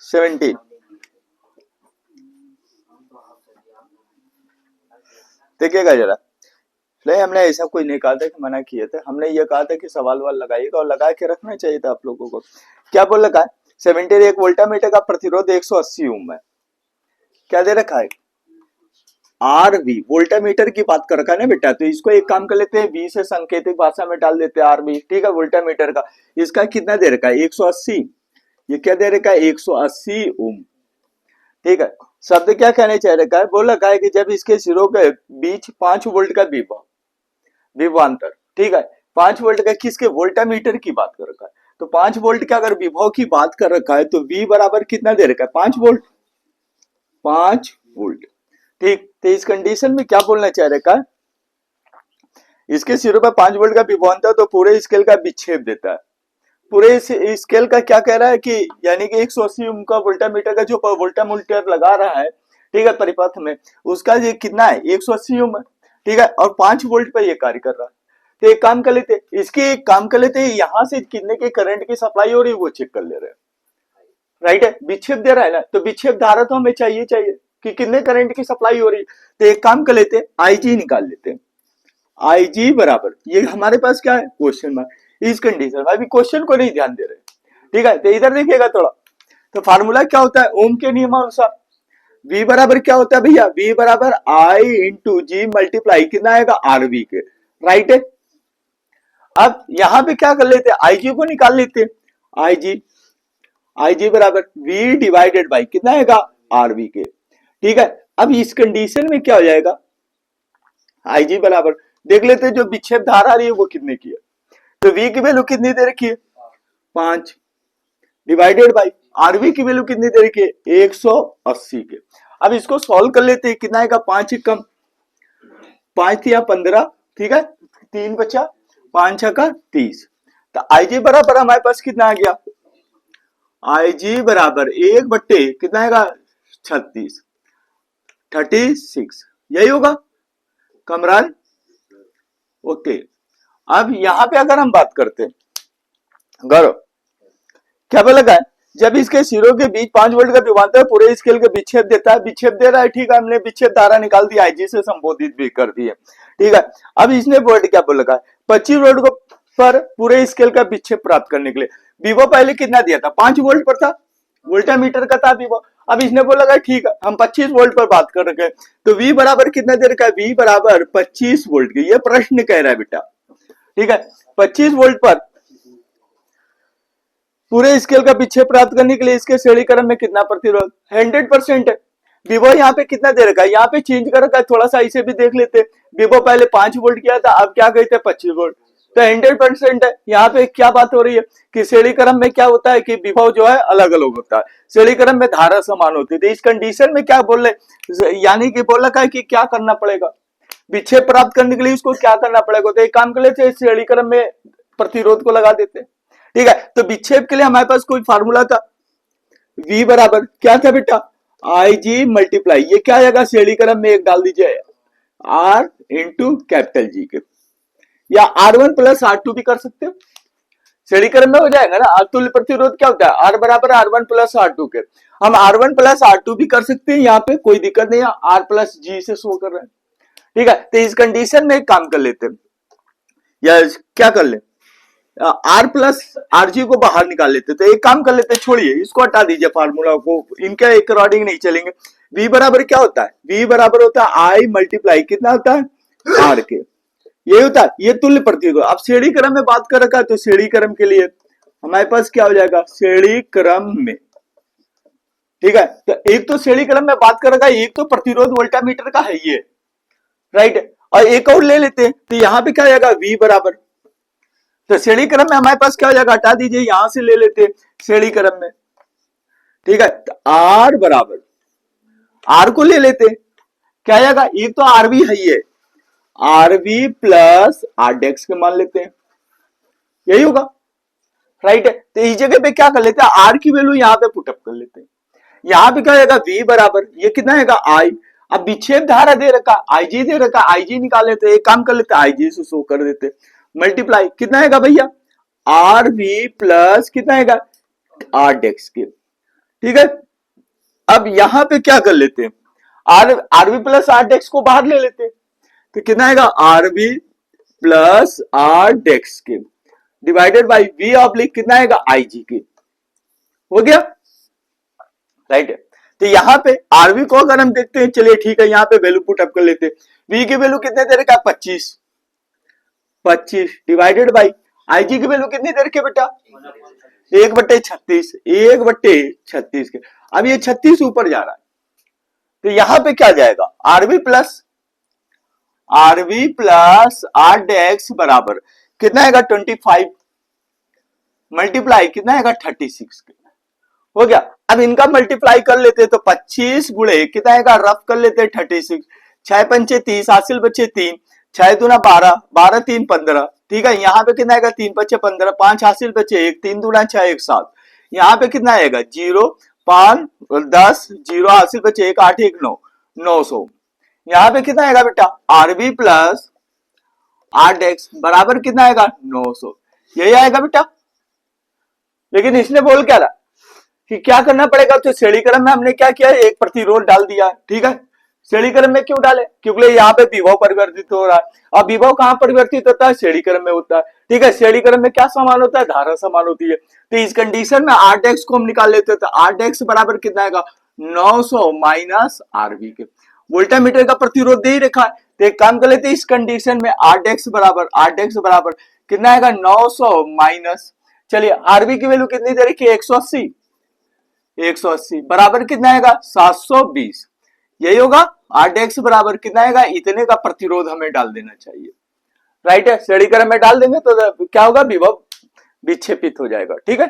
17। देखिएगा जरा, नहीं हमने ऐसा कोई नहीं कहा था कि मना किए थे, हमने ये कहा था कि सवाल वाल लगाइएगा और लगा के रखना चाहिए था आप लोगों को। क्या बोल रखा है? 70 एक वोल्टामीटर का प्रतिरोध 180 ओम है। क्या दे रखा है? आरवी, वोल्टामीटर की बात कर रखा है ना बेटा, तो इसको एक काम कर लेते हैं, वी से सांकेतिक भाषा में डाल देते हैं आरवी, ठीक है, वोल्टामीटर का। इसका कितना दे रखा है? 180। ये क्या दे रखा है? 180 ओम, ठीक है। शब्द क्या कहने चाह रखा है? बोल रखा है कि जब इसके सिरों के बीच 5 वोल्ट का विभवांतर, ठीक है, 5 वोल्ट का, किसके? वोल्टामीटर की बात कर रखा है। तो 5 वोल्ट का अगर विभव की बात कर रखा है तो V बराबर कितना दे रखा है? 5 वोल्ट, 5 वोल्ट, ठीक। तो इस कंडीशन में क्या बोलना चाह रखा है? इसके सिरों पर 5 वोल्ट का विभवांतर तो पूरे स्केल का विक्षेप देता है। पूरे स्केल का क्या कह रहा है कि यानी कि 180 ओम का वोल्टामीटर का जो वोल्टामीटर लगा रहा है, ठीक है, परिपथ में, उसका ये कितना है? 180 ओम है, ठीक है, और 5 वोल्ट पर ये कार्य कर रहा है। तो एक काम कर लेते, इसके एक काम कर लेते, यहां से कितने के करंट की सप्लाई हो रही है वो चेक कर ले रहे हैं, राइट है, विक्षेप दे रहा है ना, तो विक्षेप धारा तो हमें चाहिए कि कितने करंट की सप्लाई हो रही है। तो एक काम कर लेते, IG निकाल लेते हैं। IG बराबर, ये हमारे पास क्या है? Question mark. इस कंडीशन में अभी क्वेश्चन को नहीं ध्यान दे रहे, ठीक है, तो इधर देखिएगा थोड़ा। तो फार्मूला क्या होता है? ओम के नियमानुसार V बराबर क्या होता है भैया? V बराबर I इंटू जी मल्टीप्लाई कितना आएगा? RV के, राइट है। अब यहां पे क्या कर लेते हैं? IG को निकाल लेते हैं। IG बराबर V डिवाइडेड बाई कितना आएगा? RV के, ठीक है। अब इस कंडीशन में क्या हो जाएगा? IG बराबर देख लेते हैं, जो विक्षेप धारा आ रही है वो कितने की है। तो V की वैल्यू कितनी दे रखी है? 5 डिवाइडेड बाई RV की वैल्यू कितनी दे रखी है? 180 के। अब इसको सॉल्व कर लेते हैं, कितना आएगा? 5 कम 5 या 15, ठीक है, 3 बचा, 5 छका 30। तो IG बराबर हमारे पास कितना आ गया? IG बराबर 1 बट्टे कितना आएगा? 36, 36, यही होगा कमरान, ओके। अब यहां पे अगर हम बात करते हैं, गौरव क्या बोला है? जब इसके सिरों के बीच 5 वोल्ट का विभवांतर पूरे स्केल के विक्षेप देता है, विक्षेप दे रहा है, ठीक है, हमने विक्षेप धारा निकाल दी, IG से संबोधित भी कर दी है, ठीक है। अब इसने वोल्ट क्या बोल रखा है? 25 वोल्ट को पर पूरे स्केल का विक्षेप प्राप्त करने के लिए विभव पहले कितना दिया था? 5 वोल्ट पर था, वोल्टामीटर का था विभव। अब इसने बोला है ठीक है, हम 25 वोल्ट पर बात कर रहे हैं, तो V बराबर कितना दे रखा है? V बराबर 25 वोल्ट के, ये प्रश्न कह रहा है बेटा, ठीक है। 25 वोल्ट पर पूरे स्केल का विक्षेप प्राप्त करने के लिए इसके श्रेणी क्रम में कितना प्रतिरोध? 100% है। विभव यहाँ पे कितना दे रखा है? यहाँ पे चेंज कर रखा है, थोड़ा सा इसे भी देख लेते। विभव पहले 5 वोल्ट किया था, अब क्या कहते हैं? 25 वोल्ट, तो 100% है। यहाँ पे क्या बात हो रही है कि श्रेणी क्रम में क्या होता है कि विभव जो है अलग अलग होता है, श्रेणी क्रम में धारा समान होती है। इस कंडीशन में क्या बोल रहे, यानी कि बोल रखा है कि क्या करना पड़ेगा? विक्षेप प्राप्त करने के लिए इसको क्या करना पड़ेगा? तो एक काम कर लेते, श्रेणी क्रम में प्रतिरोध को लगा देते, ठीक है। तो विक्षेप के लिए हमारे पास कोई फार्मूला था, V बराबर क्या था बेटा? IG मल्टीप्लाई, ये क्या आएगा? श्रेणी क्रम में एक डाल दीजिए, R इंटू कैपिटल G के, या R1 प्लस R2 भी कर सकते हो, श्रेणी क्रम में हो जाएगा ना। तुल्य प्रतिरोध क्या होता है? R बराबर R1 प्लस R2 के, हम R1 प्लस R2 भी कर सकते हैं, यहाँ पे कोई दिक्कत नहीं है, R प्लस G से शो कर रहे हैं, ठीक है। तो इस कंडीशन में एक काम कर लेते हैं, या क्या कर ले, R प्लस RG को बाहर निकाल लेते। तो एक काम कर लेते, छोड़िए इसको, हटा दीजिए फार्मूला को, इनके अकॉर्डिंग नहीं चलेंगे। V बराबर क्या होता है? V बराबर होता है I मल्टीप्लाई कितना होता है? R के, ये होता है, ये तुल्य प्रतिरोध। अब श्रेणी क्रम में बात कर रखा है, तो श्रेणी क्रम के लिए हमारे पास क्या हो जाएगा? श्रेणी क्रम में, ठीक है, तो एक तो श्रेणी क्रम में बात कर रखा है, एक तो प्रतिरोध वोल्टामीटर का है ये, राइट, और एक और ले लेते हैं, तो यहां पे क्या हो जाएगा? V बराबर, तो श्रेणी क्रम में हमारे पास क्या हो जाएगा? हटा दीजिए, यहां से ले लेते श्रेणी क्रम में, ठीक है। तो R बराबर, R को ले लेते, क्या आएगा? एक तो RV है, ये RV प्लस RDEX के मान लेते हैं, यही होगा, राइट है। तो इस जगह पे क्या कर लेते हैं? R की वैल्यू यहाँ पे पुटअप कर लेते हैं, यहां पे क्या आएगा? V बराबर, ये कितना आएगा? I। अब विक्षेप धारा दे रखा, IG दे रखा, IG निकाल लेते, एक काम कर लेते, IG से शो कर देते, मल्टीप्लाई कितना आएगा भैया? RV प्लस कितना आएगा? RDEX के, ठीक है। अब यहां पे क्या कर लेते हैं, आरबी प्लस आर डेक्स को बाहर ले लेते हैं, तो कितना आएगा आरबी प्लस आर डेक्स के डिवाइडेड बाई वी ऑब्लिक कितना आएगा आईजी के, हो गया राइट है। तो यहां पे आरबी को अगर हम देखते हैं, चलिए ठीक है, यहां पे वैल्यू पुट अप कर लेते हैं, वी की वैल्यू कितने दे रखा 25 डिवाइडेड बाई आईजी की वैल्यू कितनी दे रखी है बेटा 1/36, 1/36 के। अब ये 36 ऊपर जा रहा है, तो यहां पे क्या जाएगा आरबी प्लस आर डेक्स बराबर कितना आएगा 25 मल्टीप्लाई कितना आएगा 36 के, हो गया। अब इनका मल्टीप्लाई कर लेते हैं, तो 25 गुणे कितना आएगा रफ कर लेते हैं 36, 6 पंचे 30, हासिल बचे 3, 6 दूना 12, 12 3 15, ठीक है। यहाँ पे कितना आएगा 3 बचे 15, 5 हासिल बचे 1, 3 दूना 6 1 7, यहाँ पे कितना आएगा 0 5 10, 0 हासिल बचे 1 8 1 9, 900। यहाँ पे कितना आएगा बेटा आरबी प्लस आर डेक्स बराबर कितना आएगा 900, यही आएगा बेटा। लेकिन इसने बोल क्या रहा कि क्या करना पड़ेगा, तो श्रेणी क्रम में हमने क्या किया एक प्रतिरोध डाल दिया, ठीक है। श्रेणी क्रम में क्यों डाले, क्योंकि यहाँ पे विभव परिवर्तित हो रहा है, और विभव कहाँ परिवर्तित होता है श्रेणी क्रम में होता है, ठीक है। श्रेणी क्रम में क्या समान होता है धारा समान होती है। तो इस कंडीशन में आर डेक्स को हम निकाल लेते हैं, तो आर डेक्स बराबर कितना आएगा 900 माइनस आरबी के, वोल्टामीटर का प्रतिरोध दे ही रखा है, तो एक काम कर लेते हैं इस कंडीशन में आर डेक्स बराबर कितना आएगा 900 माइनस, चलिए आरबी की वैल्यू कितनी दे रखी है 180 बराबर कितना आएगा 720, यही होगा। आर डेक्स बराबर कितना आएगा इतने का प्रतिरोध हमें डाल देना चाहिए, राइट है। श्रेणी क्रम में डाल देंगे तो क्या होगा विभव विक्षेपित हो जाएगा, ठीक है।